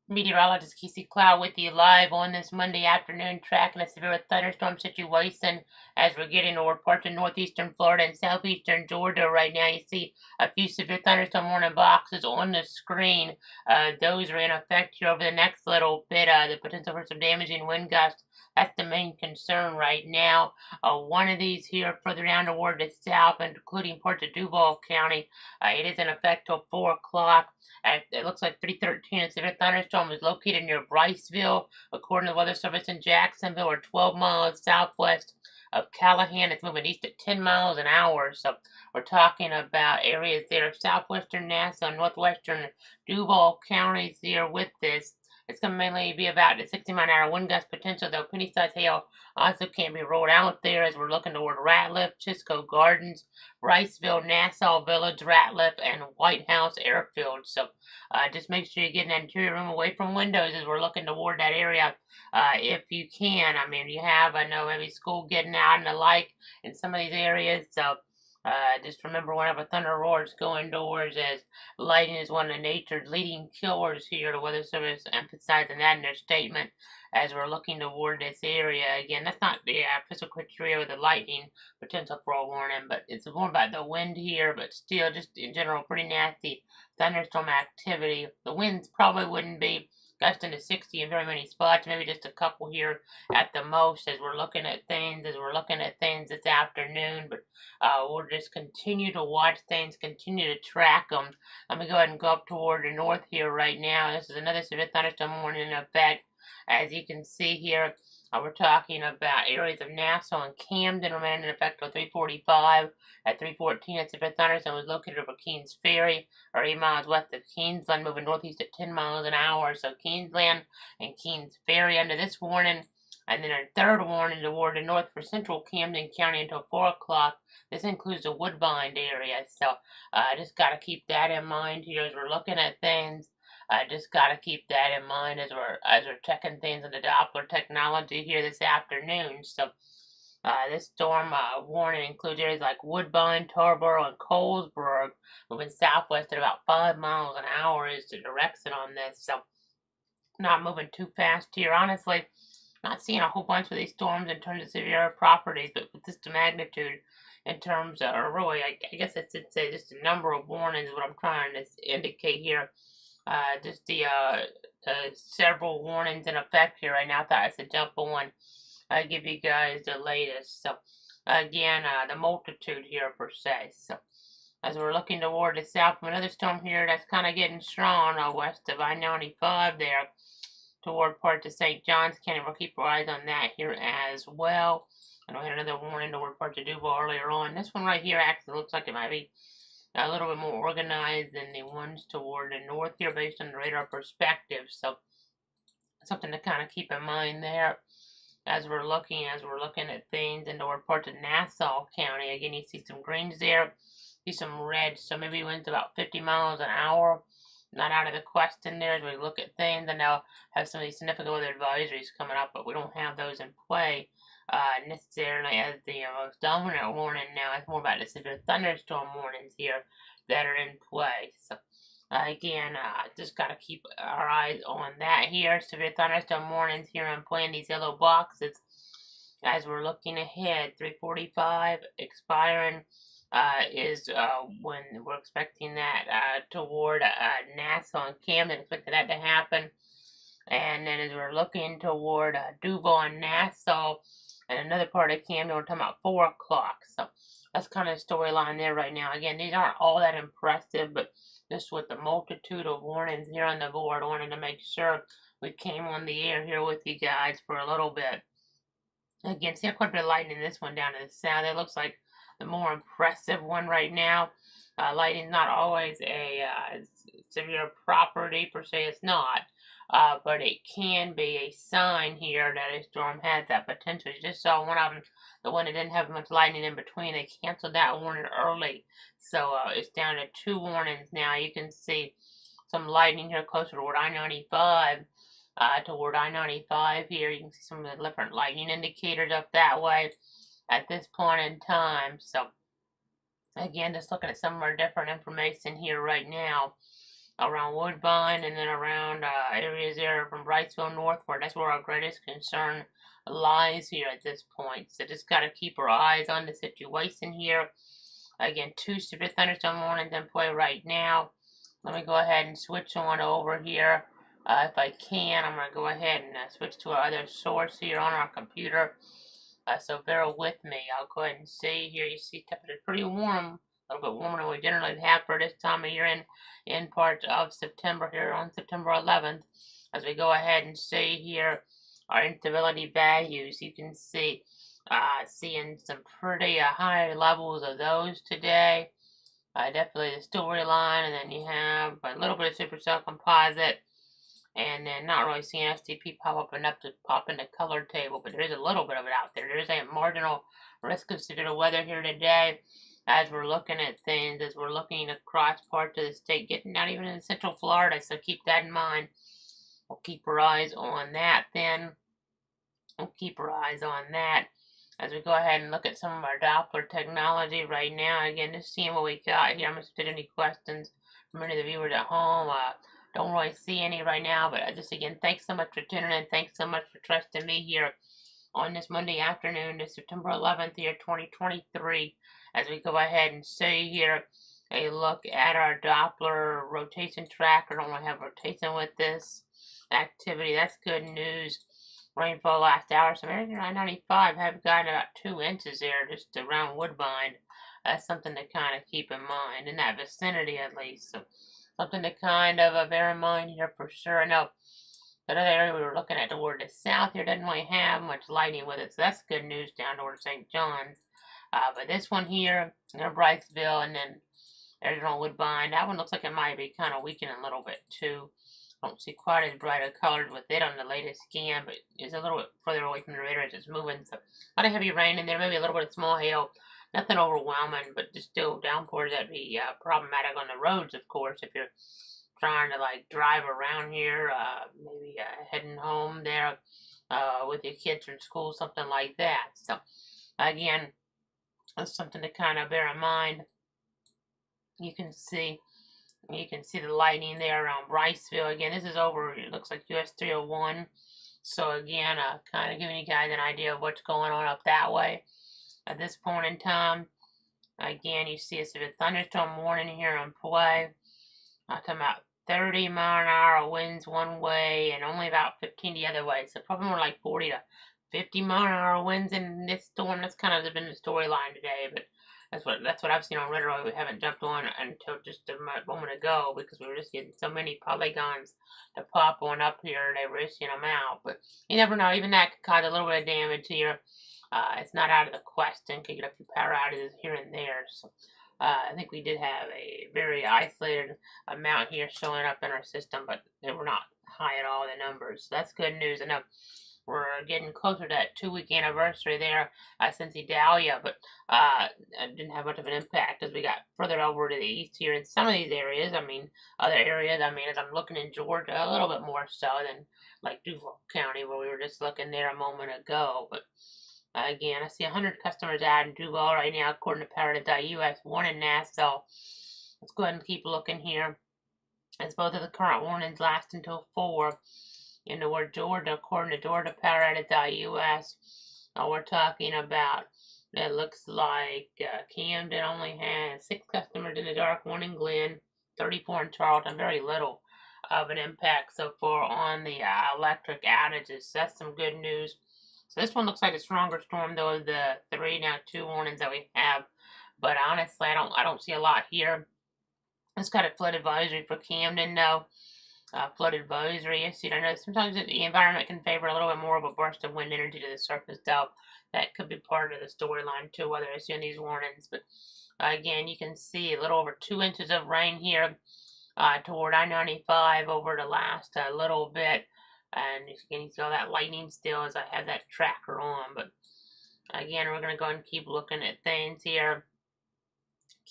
Meteorologist Casey Cloud with you live on this Monday afternoon, tracking a severe thunderstorm situation as we're getting toward parts of northeastern Florida and southeastern Georgia right now. You see a few severe thunderstorm warning boxes on the screen. Those are in effect here over the next little bit. The potential for some damaging wind gusts. That's the main concern right now. One of these here further down toward the south, including parts of Duval County. It is in effect till 4 o'clock. It looks like 313. A severe thunderstorm is located near Bryceville, according to the Weather Service in Jacksonville, or 12 miles southwest of Callahan. It's moving east at 10 miles an hour. So we're talking about areas there of southwestern Nassau, northwestern Duval counties here with this. It's going to mainly be about a 60-mile-an-hour wind gust potential, though penny-sized hail also can't be ruled out there as we're looking toward Ratliff, Chisco Gardens, Bryceville, Nassau Village, Ratliff, and White House Airfield. So just make sure you get an interior room away from windows as we're looking toward that area if you can. I mean, you have, I know, maybe school getting out and the like in some of these areas. So just remember whenever thunder roars, go indoors as lightning is one of nature's leading killers here. The Weather Service emphasizing that in their statement as we're looking toward this area. Again, that's not the physical criteria with the lightning potential for a warning, but it's more about the wind here, but still just in general pretty nasty thunderstorm activity. The winds probably wouldn't be gusting to 60 in very many spots, maybe just a couple here at the most as we're looking at things, this afternoon. But we'll just continue to watch things, continue to track them. Let me go ahead and go up toward the north here right now. This is another severe thunderstorm warning in effect. As you can see here, we're talking about areas of Nassau and Camden remaining in effect until 3:45. At 3:14, a severe thunderstorm was located over Keens Ferry, or 8 miles west of Keensland, moving northeast at 10 miles an hour. So Keensland and Keens Ferry under this warning. And then a third warning toward the north for central Camden County until 4 o'clock. This includes the Woodbine area. So just got to keep that in mind here as we're looking at things. I just got to keep that in mind as we're checking things in the Doppler technology here this afternoon. So this storm warning includes areas like Woodbine, Tarboro, and Colesburg, moving southwest at about 5 miles an hour is the direction on this. So not moving too fast here. Honestly, not seeing a whole bunch of these storms in terms of severe properties, but with just the magnitude in terms of, or really, I guess I should say just the number of warnings is what I'm trying to indicate here. Just the several warnings in effect here right now. I thought I should jump on, give you guys the latest. So again, the multitude here per se. So as we're looking toward the south, another storm here that's kind of getting strong west of I-95 there toward parts of St. Johns County. We'll keep our eyes on that here as well. And we had another warning toward parts of Duval earlier on. This one right here actually looks like it might be a little bit more organized than the ones toward the north here based on the radar perspective. So something to kind of keep in mind there as we're looking at things in toward parts of Nassau County. Again, you see some greens there, see some reds, so maybe winds about 50 miles an hour. Not out of the question there as we look at things. And they'll have some of these significant weather advisories coming up, but we don't have those in play necessarily as the most dominant warning now. It's more about the severe thunderstorm warnings here that are in play. So again, just got to keep our eyes on that here. Severe thunderstorm warnings here in play in these yellow boxes as we're looking ahead. 3:45 expiring is when we're expecting that toward Nassau and Camden, expecting that to happen. And then as we're looking toward Duval and Nassau and another part of Camden, we're talking about 4 o'clock. So that's kind of the storyline there right now. Again, these aren't all that impressive, but just with the multitude of warnings here on the board, I wanted to make sure we came on the air here with you guys for a little bit. Again, see quite a bit of lightning in this one down to the south. It looks like the more impressive one right now. Lightning's not always a severe property per se. It's not. But it can be a sign here that a storm has that potential. You just saw one of them, the one that didn't have much lightning in between. They canceled that warning early. So it's down to 2 warnings now. You can see some lightning here closer toward I-95. Toward I-95 here. You can see some of the different lightning indicators up that way at this point in time. So again, just looking at some of our different information here right now. around Woodbine, and then around areas there from Wrightsville northward. That's where our greatest concern lies here at this point. So just got to keep our eyes on the situation here. Again, 2 severe thunderstorm warnings in play right now. Let me go ahead and switch on over here. If I can, I'm going to go ahead and switch to our other source here on our computer. So bear with me. I'll go ahead and see here. You see temperature pretty warm, a little bit warmer than we generally have for this time of year in parts of September here on September 11th. As we go ahead and see here our instability values, you can see seeing some pretty high levels of those today. Definitely the storyline, and then you have a little bit of supercell composite, and then not really seeing STP pop in the colored table, but there is a little bit of it out there. There is a marginal risk of severe weather here today as we're looking at things, as we're looking across parts of the state, getting down even in central Florida, so keep that in mind. We'll keep our eyes on that then. We'll keep our eyes on that as we go ahead and look at some of our Doppler technology right now. Again, just seeing what we got here. I'm going to get any questions from any of the viewers at home. Don't really see any right now, but just again, thanks so much for tuning in. Thanks so much for trusting me here on this Monday afternoon, this September 11th, year 2023, as we go ahead and see here a look at our Doppler rotation tracker. Don't want to have rotation with this activity. That's good news. Rainfall last hour, so maybe 995 have gotten about 2 inches there just around Woodbine. That's something to kind of keep in mind, in that vicinity at least. So something to kind of bear in mind here for sure. I know that other area we were looking at toward the south here doesn't really have much lightning with it, so that's good news down toward St. John's. But this one here, near Brightsville, and then there's on Woodbine, that one looks like it might be kind of weakening a little bit too. I don't see quite as bright a colored with it on the latest scan, but it's a little bit further away from the radar as it's moving. So a lot of heavy rain in there, maybe a little bit of small hail. Nothing overwhelming, but just still downpours that'd be problematic on the roads, of course, if you're trying to like drive around here, maybe heading home there with your kids from school, something like that. So again, that's something to kind of bear in mind. You can see the lightning there around Briceville. Again, this is over, it looks like US 301. So again, kind of giving you guys an idea of what's going on up that way. At this point in time, again, you see a severe thunderstorm warning here in play. I'm talking about 30-mile-an-hour winds one way and only about 15 the other way. So probably more like 40 to 50-mile-an-hour winds in this storm. That's kind of been the storyline today, but that's what I've seen on radar. We haven't jumped on until just a moment ago because we were just getting so many polygons to pop on up here. They were issuing them out, but you never know. Even that could cause a little bit of damage here. It's not out of the question. Could get a few power outages here and there. So I think we did have a very isolated amount here showing up in our system, but they were not high at all, the numbers. So that's good news. And we're getting closer to that 2-week anniversary there since Idalia, but it didn't have much of an impact as we got further over to the east here in some of these areas. I mean, other areas, as I'm looking in Georgia, a little bit more so than like Duval County, where we were just looking there a moment ago. But again, I see 100 customers out in Duval right now, according to Paradise.us, 1 in Nassau. Let's go ahead and keep looking here, as both of the current warnings last until 4. In the word Georgia, according to Georgia Paradise.us, we're talking about, it looks like Camden only has 6 customers in the dark, 1 in Glen, 34 in Charlton, very little of an impact so far on the electric outages. So that's some good news. So this one looks like a stronger storm though of the 3, now 2 warnings that we have. But honestly, I don't see a lot here. It's got a flood advisory for Camden though. Flood advisory issued. I know sometimes the environment can favor a little bit more of a burst of wind energy to the surface though. That could be part of the storyline too, whether it's in these warnings. But again, you can see a little over 2 inches of rain here toward I-95 over the last little bit. And you can see all that lightning still as I have that tracker on. But again, we're going to go and keep looking at things here.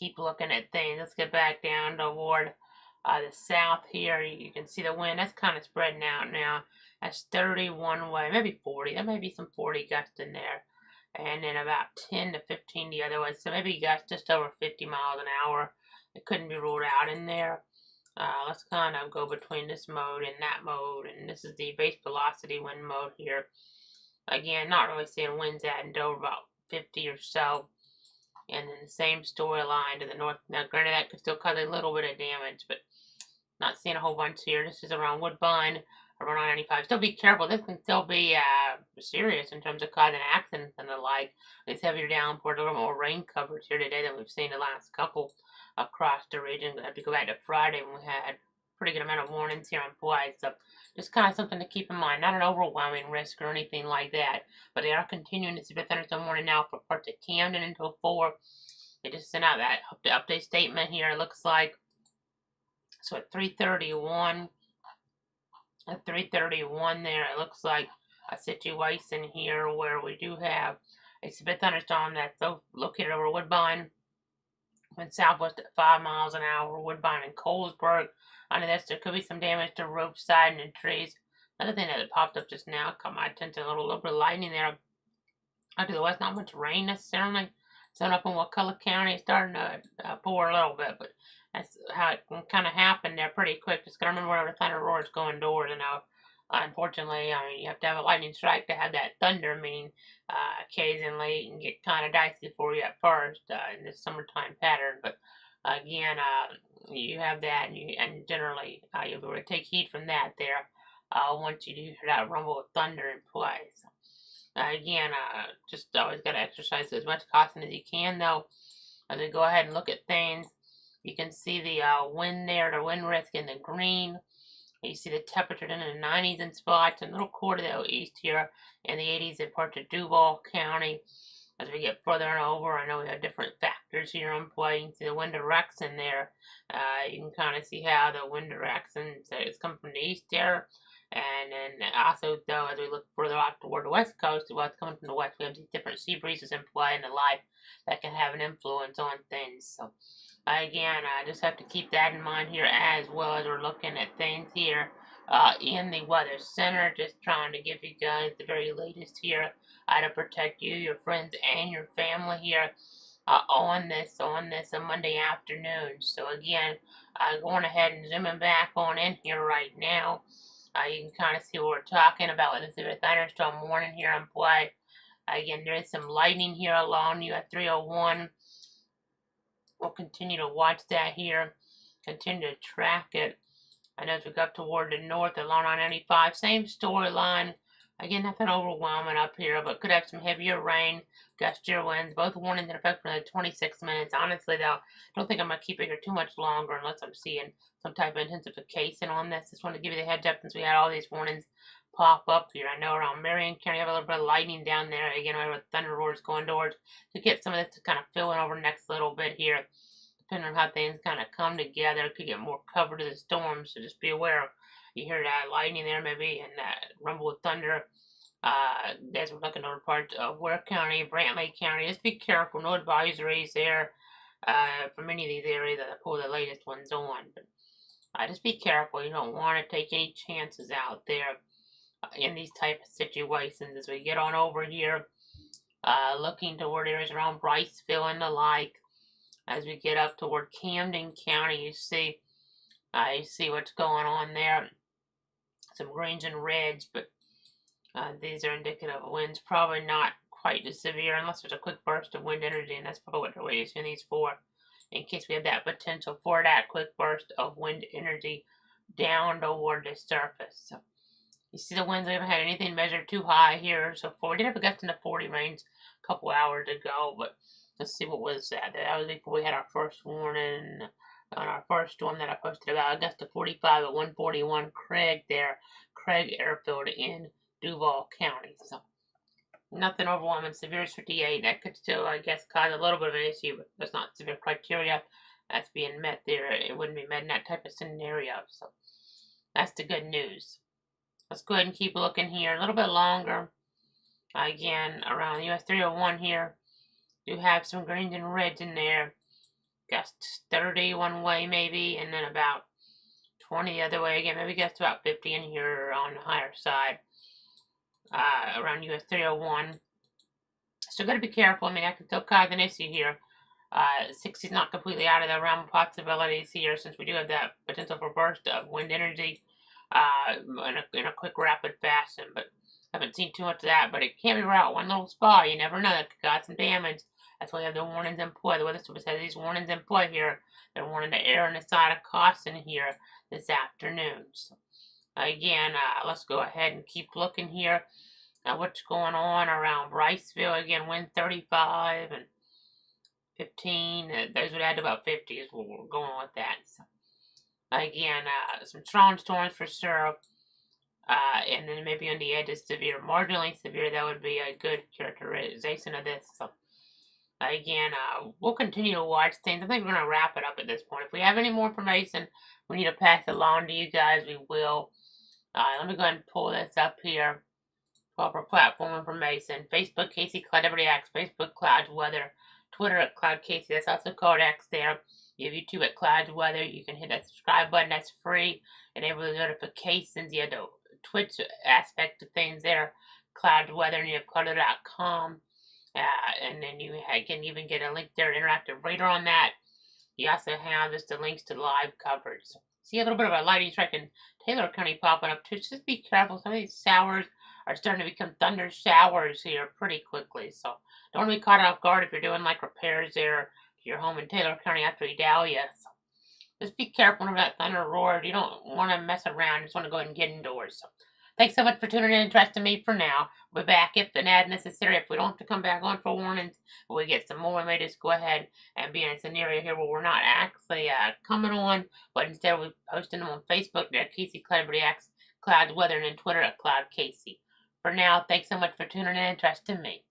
Let's get back down toward the south here. You can see the wind. That's kind of spreading out now. That's 31 way, maybe 40. There may be some 40 gusts in there. And then about 10 to 15 the other way. So maybe gusts just over 50 miles an hour. It couldn't be ruled out in there. Let's kind of go between this mode and that mode, and this is the base velocity wind mode here. Again, not really seeing winds at Dover about 50 or so. And then the same storyline to the north. Now, granted, that could still cause a little bit of damage, but not seeing a whole bunch here. This is around Woodbine, around 95. Still be careful. This can still be serious in terms of causing accidents and the like. This heavier downpour, a little more rain coverage here today than we've seen the last couple across the region. We have to go back to Friday when we had pretty good amount of warnings here in play. So just kind of something to keep in mind. Not an overwhelming risk or anything like that, but they are continuing to see the thunderstorm warning now for parts of Camden until 4. They just sent out that update statement here. It looks like so at 3:31. At 3:31 there, it looks like a situation here where we do have a severe thunderstorm that's located over Woodbine. Went southwest at 5 miles an hour, Woodbine and Colesburg. Under this, there could be some damage to roof, siding, and trees. Another thing that popped up just now caught my attention, a little bit of lightning there. Out to the west, not much rain necessarily. Sun up in Wakulla County, starting to pour a little bit, but that's how it can kind of happen there pretty quick. Just gotta remember whenever the thunder roars going doors, you know. Unfortunately, I mean, you have to have a lightning strike to have that thunder, meaning occasionally it can get kind of dicey for you at first in this summertime pattern. But again, you have that, and generally you'll be able to take heat from that there once you do hear that rumble of thunder in play. So, again, just always got to exercise as much caution as you can, though. As we go ahead and look at things, you can see the wind there, the wind risk in the green. You see the temperature in the 90s in spots, and a little cooler to the east here in the 80s in parts of Duval County. As we get further and over, I know we have different factors here in play. You can see the wind direction there. You can kind of see how the wind direction is coming from the east there. And then also, though, as we look further out toward the west coast, well, it's coming from the west, we have these different sea breezes in play and the like that can have an influence on things. So, again, I just have to keep that in mind here as well as we're looking at things here in the Weather Center. Just trying to give you guys the very latest here to protect you, your friends, and your family here on this a Monday afternoon. So, again, going ahead and zooming back on in here right now. You can kind of see what we're talking about with the thunderstorm warning here in play. Again, there is some lightning here along US 301. We'll continue to watch that here, continue to track it. And as we go up toward the north along I-95, same storyline. Again, nothing overwhelming up here, but could have some heavier rain, gustier winds, both warnings in effect for the 26 minutes. Honestly, though, I don't think I'm going to keep it here too much longer unless I'm seeing some type of intensification on this. Just want to give you the heads up since we had all these warnings pop up here. I know around Marion County, you have a little bit of lightning down there. Again, whenever thunder roars going towards, to get some of this to kind of fill in over the next little bit here. Depending on how things kind of come together, it could get more cover to the storm, so just be aware. You hear that lightning there maybe and that rumble of thunder as we're looking over parts of Ware County, Brantley County. Just be careful. No advisories there for many of these areas that I pull the latest ones on. But just be careful. You don't want to take any chances out there in these type of situations. As we get on over here, looking toward areas around Briceville and the like. As we get up toward Camden County, you see what's going on there. Some greens and reds, but these are indicative of winds. Probably not quite as severe unless there's a quick burst of wind energy, and that's probably what we're using these for, in case we have that potential for that quick burst of wind energy down toward the surface. So you see the winds, we haven't had anything measured too high here so far. We did have a gust in the 40 range a couple hours ago, but let's see what was that. That was before we had our first warning on our first storm that I posted about. A gust of 45 at 141 Craig there. Craig Airfield in Duval County. So nothing overwhelming. Severe is 58. That could still, I guess, cause a little bit of an issue, but that's not severe criteria that's being met there. It wouldn't be met in that type of scenario. So that's the good news. Let's go ahead and keep looking here a little bit longer. Again, around US 301 here. Do have some greens and reds in there. Gust 30 one way maybe, and then about 20 the other way again. Maybe gust about 50 in here on the higher side. Around US 301. So got to be careful. I mean, I can still cause an issue here 60 is not completely out of the realm of possibilities here, since we do have that potential for burst of wind energy in a quick rapid fashion, but haven't seen too much of that. But it can't be right out one little spot. You never know. That could cause some damage. That's why we have the warnings in play. The Weather Service has these warnings in play here. They're warning to err on the side of caution here this afternoon. So, again, let's go ahead and keep looking here at what's going on around Briceville. Again, wind 35 and 15. Those would add to about 50 is what we're going with that. So, again, some strong storms for sure. And then maybe on the edge of severe, marginally severe. That would be a good characterization of this. So, again, we'll continue to watch things. I think we're going to wrap it up at this point. If we have any more information we need to pass along to you guys, we will. Let me go ahead and pull this up here. Proper platform information. Facebook, Casey Cloud Every X. Facebook, Clouds Weather. Twitter at Cloud Casey. That's also called X there. You have YouTube at Clouds Weather. You can hit that subscribe button. That's free. Enable the notifications. You have the Twitch aspect of things there. Clouds Weather. And you have clouder.com. And then you can even get a link there, interactive reader on that. You also have just the links to live coverage. So, see a little bit of a lightning strike in Taylor County popping up too. Just be careful. Some of these showers are starting to become thunder showers here pretty quickly. So don't be caught off guard if you're doing like repairs there to your home in Taylor County after Idalia. So just be careful when that thunder roars. You don't want to mess around. You just want to go ahead and get indoors. So thanks so much for tuning in and trusting me for now. We'll be back if and as necessary. If we don't have to come back on for warnings, we get some more, we may just go ahead and be in a scenario here where we're not actually coming on, but instead we're posting them on Facebook at Casey Celebrity X, Clouds Weather, and then Twitter at Cloud Casey. For now, thanks so much for tuning in and trusting me.